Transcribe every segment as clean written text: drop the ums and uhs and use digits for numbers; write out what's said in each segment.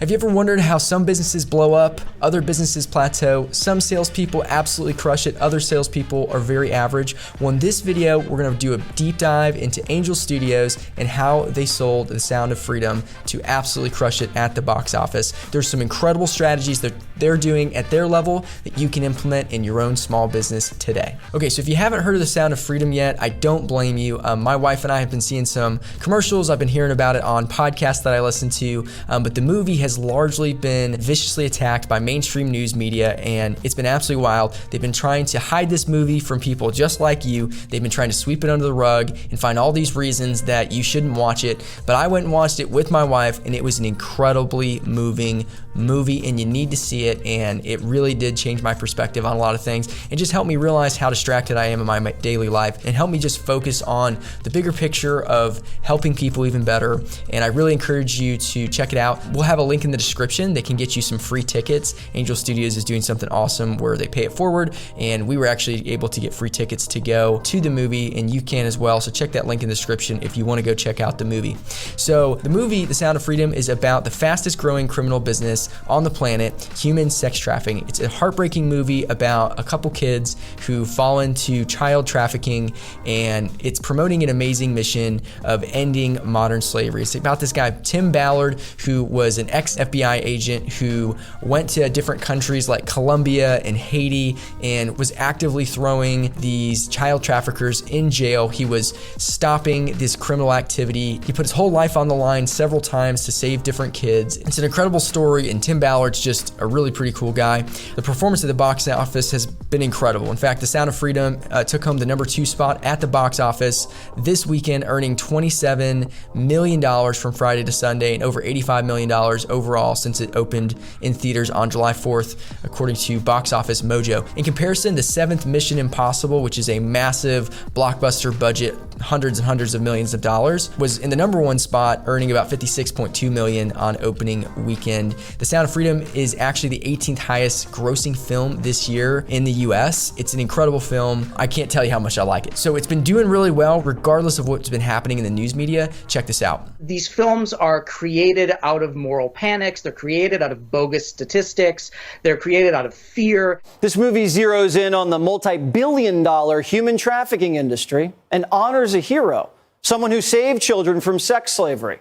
Have you ever wondered how some businesses blow up, other businesses plateau, some salespeople absolutely crush it, other salespeople are very average? Well, in this video, we're gonna do a deep dive into Angel Studios and how they sold The Sound of Freedom to absolutely crush it at the box office. There's some incredible strategies that they're doing at their level that you can implement in your own small business today. Okay, so if you haven't heard of The Sound of Freedom yet, I don't blame you. My wife and I have been seeing some commercials. I've been hearing about it on podcasts that I listen to, but the movie has largely been viciously attacked by mainstream news media, and it's been absolutely wild. They've been trying to hide this movie from people just like you. They've been trying to sweep it under the rug and find all these reasons that you shouldn't watch it, but I went and watched it with my wife, and it was an incredibly moving movie, and you need to see it, and it really did change my perspective on a lot of things and just helped me realize how distracted I am in my daily life and help me just focus on the bigger picture of helping people even better. And I really encourage you to check it out. We'll have a link in the description. They can get you some free tickets. Angel Studios is doing something awesome where they pay it forward, and we were actually able to get free tickets to go to the movie, and you can as well. So check that link in the description if you want to go check out the movie. So the movie, The Sound of Freedom, is about the fastest growing criminal business on the planet, human sex trafficking. It's a heartbreaking movie about a couple kids who fall into child trafficking, and it's promoting an amazing mission of ending modern slavery. It's about this guy, Tim Ballard, who was an ex-FBI agent who went to different countries like Colombia and Haiti and was actively throwing these child traffickers in jail. He was stopping this criminal activity. He put his whole life on the line several times to save different kids. It's an incredible story, and Tim Ballard's just a really pretty cool guy. The performance at the box office has been incredible. In fact, The Sound of Freedom took home the #2 spot at the box office this weekend, earning $27 million from Friday to Sunday and over $85 million overall since it opened in theaters on July 4th, according to Box Office Mojo. In comparison, the 7th Mission Impossible, which is a massive blockbuster budget, hundreds and hundreds of millions of dollars, was in the #1 spot, earning about $56.2 million on opening weekend. The Sound of Freedom is actually the 18th highest grossing film this year in the US. It's an incredible film. I can't tell you how much I like it. So it's been doing really well regardless of what's been happening in the news media. Check this out. These films are created out of moral panics. They're created out of bogus statistics. They're created out of fear. This movie zeroes in on the multi-billion-dollar human trafficking industry and honors a hero, someone who saved children from sex slavery.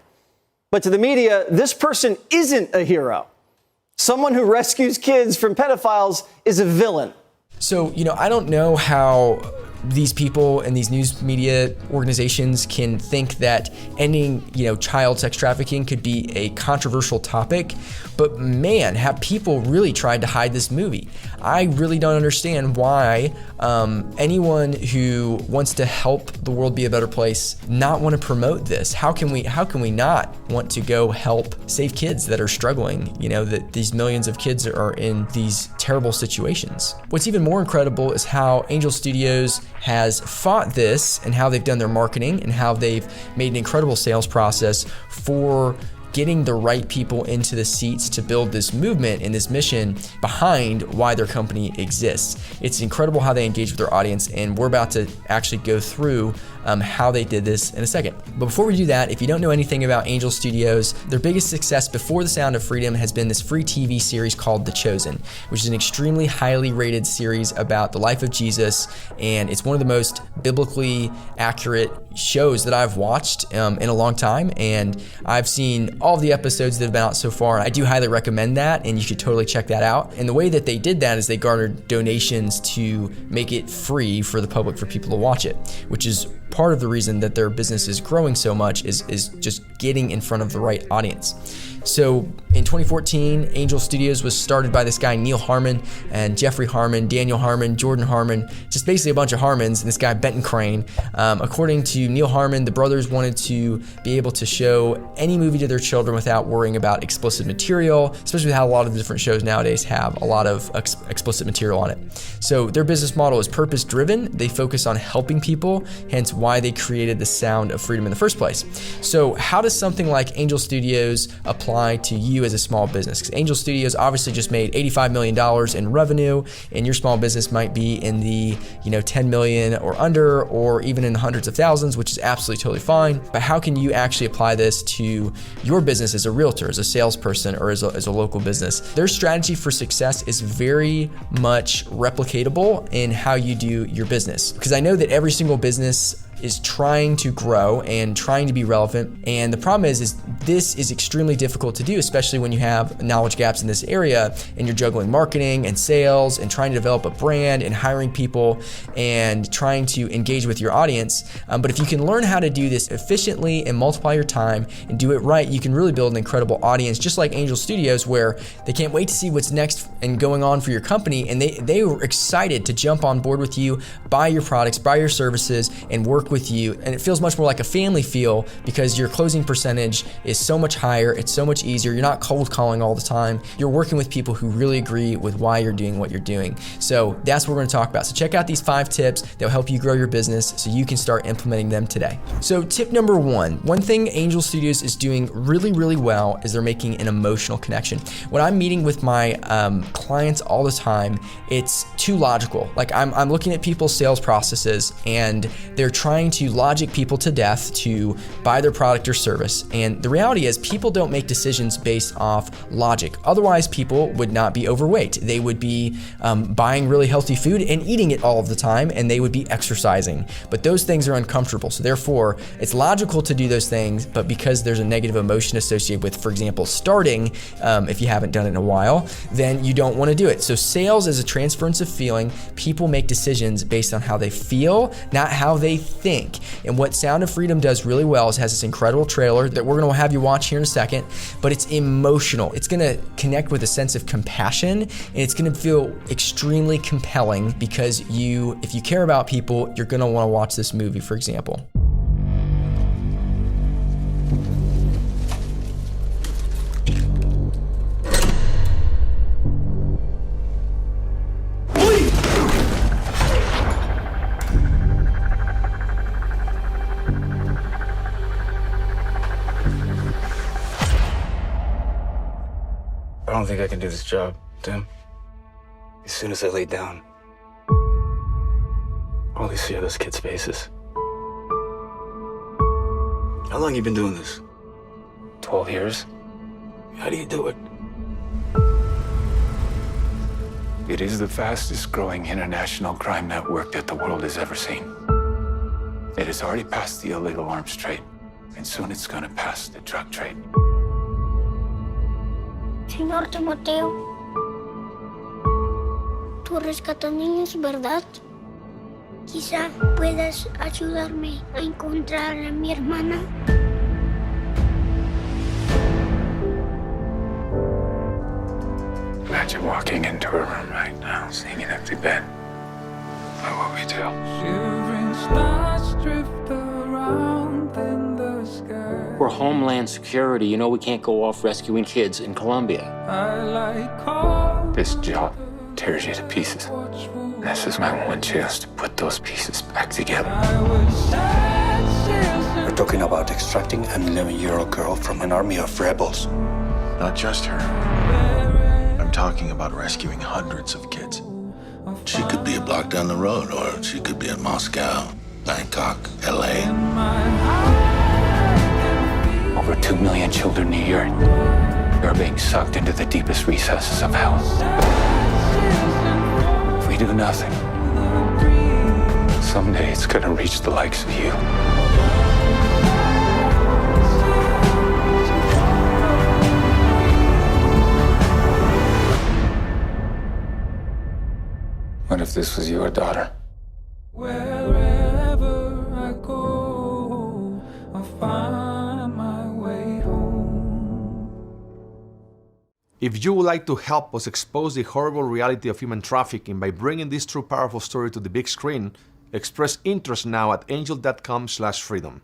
But to the media, this person isn't a hero. Someone who rescues kids from pedophiles is a villain. So, I don't know how these people and these news media organizations can think that ending, child sex trafficking could be a controversial topic, but man, have people really tried to hide this movie. I really don't understand why anyone who wants to help the world be a better place not want to promote this. How can we not want to go help save kids that are struggling? That these millions of kids are in these terrible situations. What's even more incredible is how Angel Studios has fought this and how they've done their marketing and how they've made an incredible sales process for getting the right people into the seats to build this movement and this mission behind why their company exists. It's incredible how they engage with their audience, and we're about to actually go through how they did this in a second. But before we do that, if you don't know anything about Angel Studios, their biggest success before The Sound of Freedom has been this free TV series called The Chosen, which is an extremely highly rated series about the life of Jesus, and it's one of the most biblically accurate shows that I've watched in a long time, and I've seen all of the episodes that have been out so far. I do highly recommend that, and you should totally check that out. And the way that they did that is they garnered donations to make it free for the public, for people to watch it, which is part of the reason that their business is growing so much, is just getting in front of the right audience. So in 2014, Angel Studios was started by this guy, Neil Harmon, and Jeffrey Harmon, Daniel Harmon, Jordan Harmon, just basically a bunch of Harmons, and this guy, Benton Crane. According to Neil Harmon, the brothers wanted to be able to show any movie to their children without worrying about explicit material, especially with how a lot of the different shows nowadays have a lot of explicit material on it. So their business model is purpose-driven. They focus on helping people, hence why they created The Sound of Freedom in the first place. So how does something like Angel Studios apply to you as a small business. Because Angel Studios obviously just made $85 million in revenue, and your small business might be in the 10 million or under, or even in hundreds of thousands, which is absolutely totally fine. But how can you actually apply this to your business as a realtor, as a salesperson, or as a local business? Their strategy for success is very much replicatable in how you do your business. Because I know that every single business is trying to grow and trying to be relevant. And the problem is this is extremely difficult to do, especially when you have knowledge gaps in this area and you're juggling marketing and sales and trying to develop a brand and hiring people and trying to engage with your audience. But if you can learn how to do this efficiently and multiply your time and do it right, you can really build an incredible audience, just like Angel Studios, where they can't wait to see what's next and going on for your company. And they were excited to jump on board with you, buy your products, buy your services, and work with you. And it feels much more like a family feel because your closing percentage is so much higher. It's so much easier. You're not cold calling all the time. You're working with people who really agree with why you're doing what you're doing. So that's what we're going to talk about. So check out these 5 tips that will help you grow your business so you can start implementing them today. So tip number 1, one thing Angel Studios is doing really, really well is they're making an emotional connection. When I'm meeting with my clients all the time, it's too logical. Like I'm looking at people's sales processes and they're trying to logic people to death to buy their product or service. And the reality is people don't make decisions based off logic. Otherwise, people would not be overweight. They would be buying really healthy food and eating it all of the time, and they would be exercising. But those things are uncomfortable. So therefore, it's logical to do those things, but because there's a negative emotion associated with, for example, starting, if you haven't done it in a while, then you don't want to do it. So sales is a transference of feeling. People make decisions based on how they feel, not how they think. And what Sound of Freedom does really well is has this incredible trailer that we're going to have you watch here in a second, but it's emotional. It's going to connect with a sense of compassion, and it's going to feel extremely compelling because if you care about people, you're going to want to watch this movie, for example. I don't think I can do this job, Tim. As soon as I lay down, all I see are those kids' faces. How long you been doing this? 12 years. How do you do it? It is the fastest growing international crime network that the world has ever seen. It has already passed the illegal arms trade, and soon it's gonna pass the drug trade. Señor Timoteo, tú rescatas niños, ¿verdad? Quizá puedas ayudarme a encontrar a mi hermana. Imagine walking into a room right now, seeing an empty bed. What will we do? Shivering stars drift around in the sky. We're Homeland Security. You know we can't go off rescuing kids in Colombia. I like all This job tears you to pieces. This is my one chance to put those pieces back together. I was sad, We're talking about extracting an 11-year-old girl from an army of rebels. Not just her. I'm talking about rescuing hundreds of kids. She could be a block down the road, or she could be in Moscow, Bangkok, LA. Over 2 million children a year are being sucked into the deepest recesses of hell. If we do nothing, someday it's gonna reach the likes of you. What if this was your daughter? wherever I go, I find my way home. If you would like to help us expose the horrible reality of human trafficking by bringing this true powerful story to the big screen, express interest now at angel.com/freedom.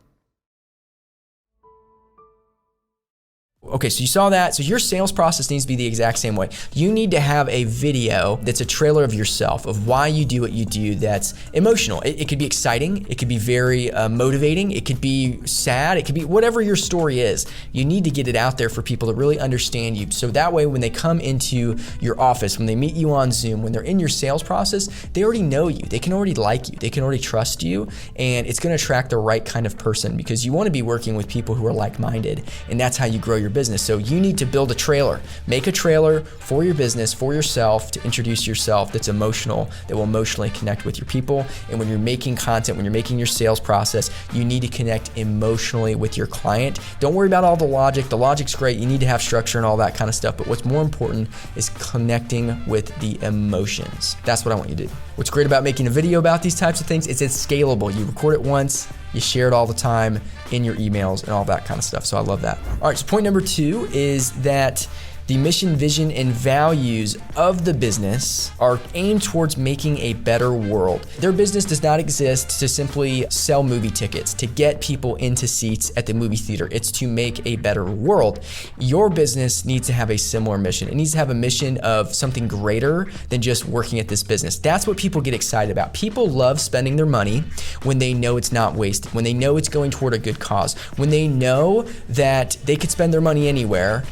Okay, so you saw that. So your sales process needs to be the exact same way. You need to have a video that's a trailer of yourself, of why you do what you do, that's emotional. It could be exciting. It could be very motivating. It could be sad. It could be whatever your story is. You need to get it out there for people to really understand you. So that way, when they come into your office, when they meet you on Zoom, when they're in your sales process, they already know you. They can already like you. They can already trust you. And it's going to attract the right kind of person, because you want to be working with people who are like-minded. And that's how you grow your business. So you need to build a trailer. Make a trailer for your business, for yourself, to introduce yourself, that's emotional, that will emotionally connect with your people. And when you're making content, when you're making your sales process, you need to connect emotionally with your client. Don't worry about all the logic. The logic's great. You need to have structure and all that kind of stuff. But what's more important is connecting with the emotions. That's what I want you to do. What's great about making a video about these types of things is it's scalable. You record it once, you share it all the time in your emails and all that kind of stuff. So I love that. All right, so point number 2 is that the mission, vision, and values of the business are aimed towards making a better world. Their business does not exist to simply sell movie tickets, to get people into seats at the movie theater. It's to make a better world. Your business needs to have a similar mission. It needs to have a mission of something greater than just working at this business. That's what people get excited about. People love spending their money when they know it's not wasted, when they know it's going toward a good cause, when they know that they could spend their money anywhere,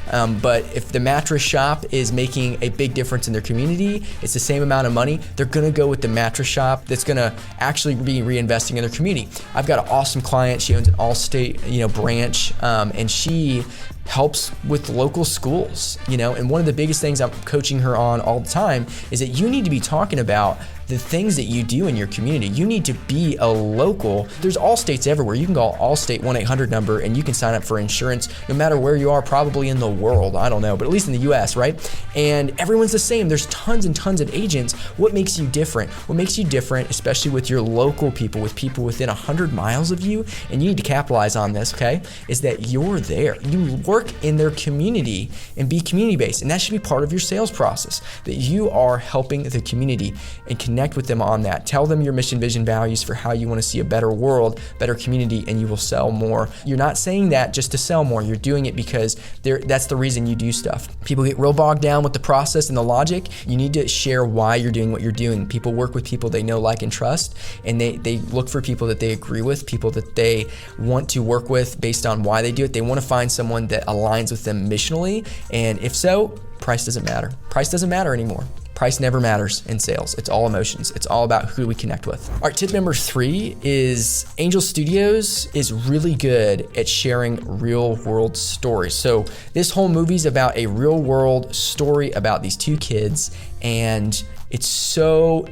but if the mattress shop is making a big difference in their community, it's the same amount of money, they're gonna go with the mattress shop that's gonna actually be reinvesting in their community. I've got an awesome client. She owns an Allstate, branch, and she helps with local schools, and one of the biggest things I'm coaching her on all the time is that you need to be talking about the things that you do in your community. You need to be a local. There's Allstates everywhere. You can call Allstate 1-800 number and you can sign up for insurance no matter where you are, probably in the world. I don't know, but at least in the US, right? And everyone's the same. There's tons and tons of agents. What makes you different? What makes you different, especially with your local people, with people within 100 miles of you, and you need to capitalize on this, okay, is that you're there. You work in their community and be community-based, and that should be part of your sales process, that you are helping the community and connect with them on that. Tell them your mission, vision, values for how you want to see a better world, better community, and you will sell more. You're not saying that just to sell more. You're doing it because that's the reason you do stuff. People get real bogged down with the process and the logic. You need to share why you're doing what you're doing. People work with people they know, like, and trust, and they look for people that they agree with, people that they want to work with based on why they do it. They want to find someone that aligns with them missionally, and if so, price doesn't matter. Price doesn't matter anymore. Price never matters in sales. It's all emotions. It's all about who we connect with. All right, tip number 3 is Angel Studios is really good at sharing real world stories. So this whole movie's about a real world story about these 2 kids, and it's so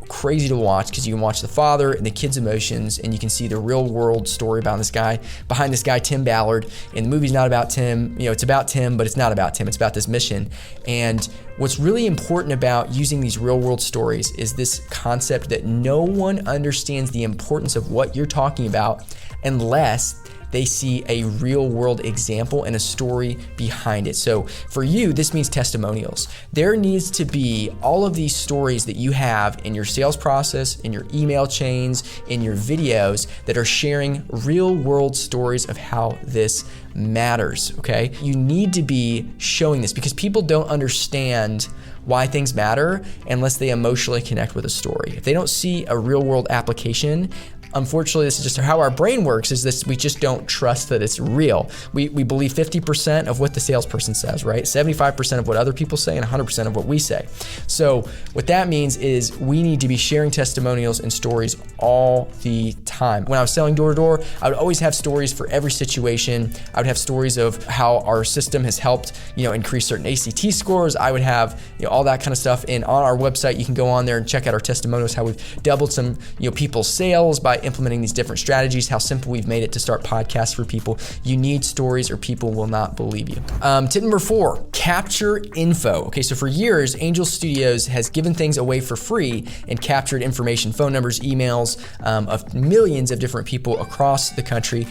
crazy to watch because you can watch the father and the kid's emotions, and you can see the real world story about this guy, behind this guy, Tim Ballard. And the movie's not about Tim, it's about Tim, but it's not about Tim, it's about this mission. And what's really important about using these real world stories is this concept that no one understands the importance of what you're talking about unless they see a real world example and a story behind it. So for you, this means testimonials. There needs to be all of these stories that you have in your sales process, in your email chains, in your videos that are sharing real world stories of how this matters, okay? You need to be showing this because people don't understand why things matter unless they emotionally connect with a story. If they don't see a real world application, unfortunately, this is just how our brain works, is this, we just don't trust that it's real. We believe 50% of what the salesperson says, right? 75% of what other people say and 100% of what we say. So what that means is we need to be sharing testimonials and stories all the time. When I was selling door to door, I would always have stories for every situation. I would have stories of how our system has helped, increase certain ACT scores. I would have, all that kind of stuff. And on our website, you can go on there and check out our testimonials, how we've doubled some, people's sales by implementing these different strategies, how simple we've made it to start podcasts for people. You need stories or people will not believe you. Tip number 4, capture info. Okay, so for years, Angel Studios has given things away for free and captured information, phone numbers, emails of millions of different people across the country,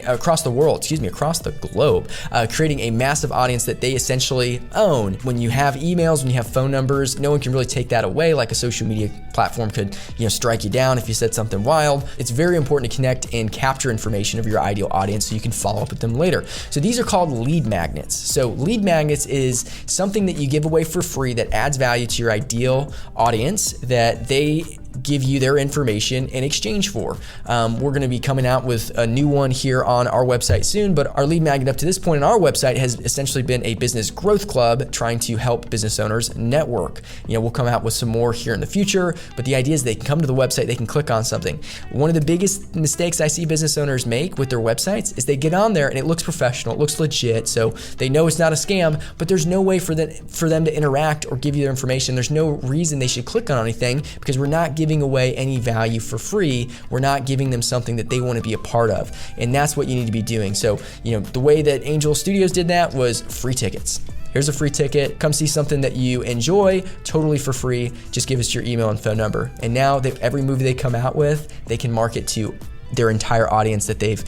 across the globe, creating a massive audience that they essentially own. When you have emails, when you have phone numbers, no one can really take that away like a social media platform could, strike you down if you said something wild. It's very important to connect and capture information of your ideal audience so you can follow up with them later. So these are called lead magnets. So lead magnets is something that you give away for free that adds value to your ideal audience that they give you their information in exchange for. We're going to be coming out with a new one here on our website soon, but our lead magnet up to this point on our website has essentially been a business growth club trying to help business owners network. We'll come out with some more here in the future, but the idea is they can come to the website, they can click on something. One of the biggest mistakes I see business owners make with their websites is they get on there and it looks professional, it looks legit, so they know it's not a scam, but there's no way for them to interact or give you their information. There's no reason they should click on anything because we're not giving away any value for free. We're not giving them something that they want to be a part of. And that's what you need to be doing. So, the way that Angel Studios did that was free tickets. Here's a free ticket. Come see something that you enjoy totally for free. Just give us your email and phone number. And now that every movie they come out with, they can market to their entire audience that they've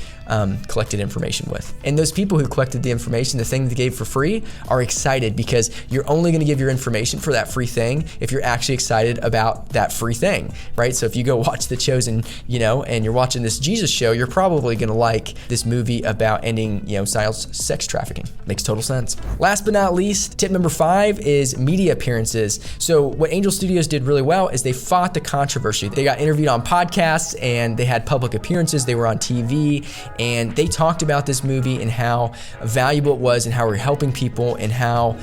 collected information with. And those people who collected the information, the thing they gave for free, are excited because you're only gonna give your information for that free thing if you're actually excited about that free thing, right? So if you go watch The Chosen, and you're watching this Jesus show, you're probably gonna like this movie about ending, child sex trafficking. Makes total sense. Last but not least, tip number 5 is media appearances. So what Angel Studios did really well is they fought the controversy. They got interviewed on podcasts and they had public appearances. They were on TV and they talked about this movie and how valuable it was and how we're helping people and how,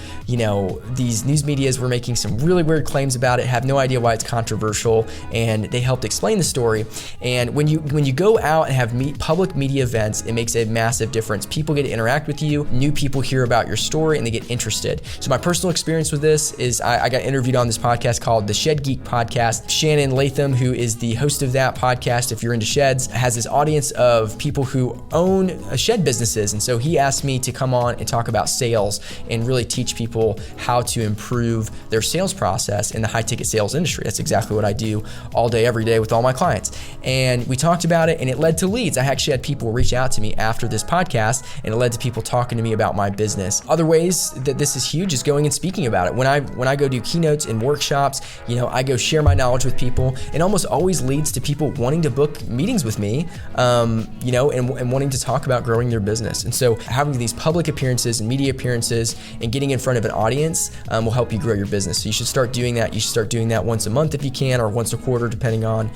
these news medias were making some really weird claims about it, have no idea why it's controversial, and they helped explain the story. And when you go out and have public media events, it makes a massive difference. People get to interact with you, new people hear about your story, and they get interested. So my personal experience with this is I got interviewed on this podcast called the Shed Geek Podcast. Shannon Latham, who is the host of that podcast, if you're into sheds, has this audience of people who own shed businesses. And so he asked me to come on and talk about sales and really teach people how to improve their sales process in the high ticket sales industry. That's exactly what I do all day, every day with all my clients. And we talked about it and it led to leads. I actually had people reach out to me after this podcast and it led to people talking to me about my business. Other ways that this is huge is going and speaking about it. When I go do keynotes and workshops, I go share my knowledge with people. It almost always leads to people wanting to book meetings with me, and wanting to talk about growing their business. And so having these public appearances and media appearances and getting in front of an audience will help you grow your business. So you should start doing that. You should start doing that once a month if you can, or once a quarter, depending on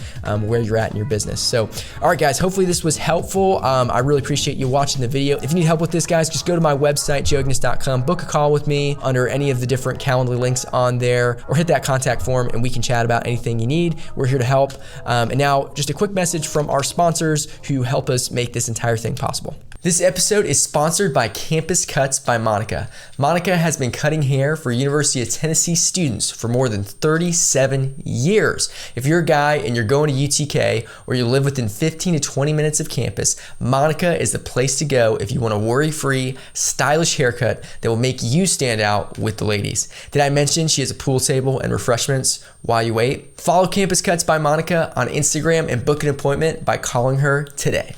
where you're at in your business. So, all right, guys, hopefully this was helpful. I really appreciate you watching the video. If you need help with this, guys, just go to my website, joeignace.com, book a call with me under any of the different Calendly links on there, or hit that contact form and we can chat about anything you need. We're here to help. And now just a quick message from our sponsors who help us make this entire thing possible. This episode is sponsored by Campus Cuts by Monica. Monica has been cutting hair for University of Tennessee students for more than 37 years. If you're a guy and you're going to UTK or you live within 15 to 20 minutes of campus, Monica is the place to go if you want a worry-free, stylish haircut that will make you stand out with the ladies. Did I mention she has a pool table and refreshments while you wait? Follow Campus Cuts by Monica on Instagram and book an appointment by calling her today.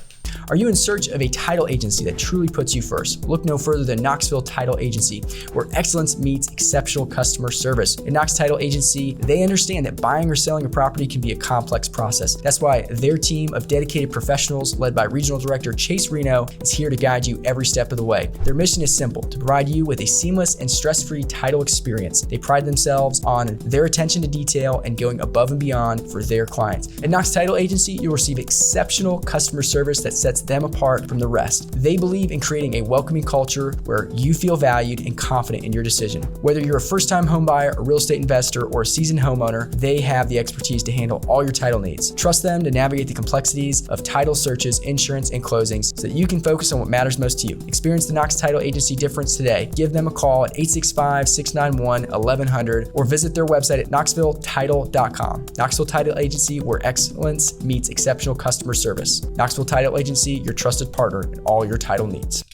Are you in search of a title agency that truly puts you first? Look no further than Knoxville Title Agency, where excellence meets exceptional customer service. At Knox Title Agency, they understand that buying or selling a property can be a complex process. That's why their team of dedicated professionals, led by Regional Director Chase Reno, is here to guide you every step of the way. Their mission is simple: to provide you with a seamless and stress-free title experience. They pride themselves on their attention to detail and going above and beyond for their clients. At Knox Title Agency, you'll receive exceptional customer service that sets them apart from the rest. They believe in creating a welcoming culture where you feel valued and confident in your decision. Whether you're a first-time home buyer, a real estate investor, or a seasoned homeowner, they have the expertise to handle all your title needs. Trust them to navigate the complexities of title searches, insurance, and closings so that you can focus on what matters most to you. Experience the Knox Title Agency difference today. Give them a call at 865-691-1100 or visit their website at knoxvilletitle.com. Knoxville Title Agency, where excellence meets exceptional customer service. Knoxville Title Agency, your trusted partner in all your title needs.